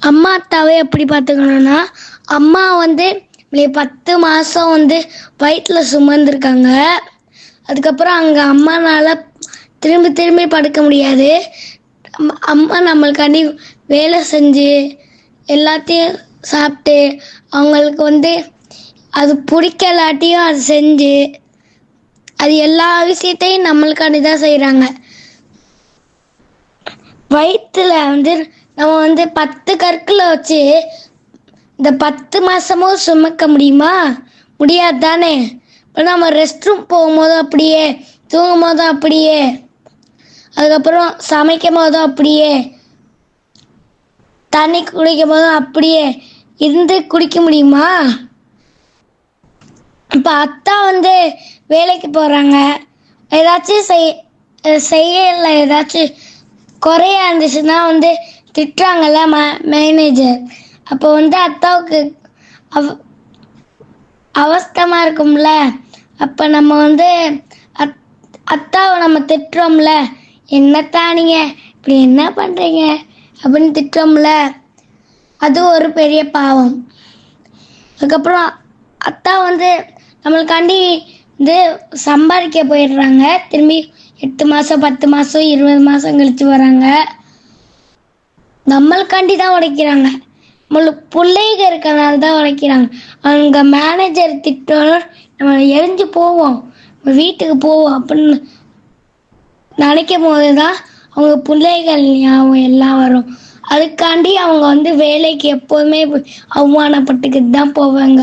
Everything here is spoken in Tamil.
அம்மா அத்தாவை எப்படி பார்த்துக்கணும்னா, அம்மா வந்து 10 மாதம் வந்து வயிற்றில் சுமந்துருக்காங்க. அதுக்கப்புறம் அங்கே அம்மானால திரும்பி திரும்பி படுக்க முடியாது. அம்மா நம்மளுக்காண்டி வேலை செஞ்சு எல்லாத்தையும் சாப்பிட்டு அவங்களுக்கு வந்து அது பிடிக்கலாட்டியும் அது செஞ்சு அது எல்லா விஷயத்தையும் நம்மளுக்காண்டி தான் செய்கிறாங்க. வயிற்றுல வந்து நம்ம வந்து 10 கற்களை வச்சு இந்த 10 மாதமும் சுமக்க முடியுமா? முடியாது தானே. இப்போ நம்ம ரெஸ்ட் ரூம் போகும்போதும் அப்படியே, தூங்கும் போதும் அப்படியே, அதுக்கப்புறம் சமைக்கும் போதும் அப்படியே, தண்ணி குடிக்கும் போதும் அப்படியே இருந்து குடிக்க முடியுமா? இப்போ அத்தா வந்து வேலைக்கு போகிறாங்க, ஏதாச்சும் செய்யல ஏதாச்சும் குறையா இருந்துச்சுன்னா வந்து திட்டுறாங்கல்ல மேனேஜர். அப்போ வந்து அத்தாவுக்கு அவஸ்தமாக இருக்கும்ல. அப்போ நம்ம வந்து அத்தாவை நம்ம திட்டுறோம்ல, என்னத்தான் நீங்கள் இப்படி என்ன பண்ணுறீங்க அப்படின்னு திட்டுறோம்ல, அது ஒரு பெரிய பாவம். அதுக்கப்புறம் அத்தா வந்து நம்மளுக்காண்டி வந்து சம்பாதிக்க போயிடுறாங்க. திரும்பி 8 மாதம் 10 மாதம் 20 மாதம் கழித்து வராங்க. நம்மளுக்காண்டி தான் உழைக்கிறாங்க. நம்மளுக்கு பிள்ளைங்க இருக்கிறனால தான் உழைக்கிறாங்க. அவங்க மேனேஜர் திட்டோம் நம்ம எரிஞ்சு போவோம், வீட்டுக்கு போவோம் அப்படின்னு நினைக்கும் போது தான் அவங்க பிள்ளைகள் ஞாபகம் எல்லாம் வரும். அதுக்காண்டி அவங்க வந்து வேலைக்கு எப்போதுமே அவமானப்பட்டுக்கிட்டு தான் போவாங்க.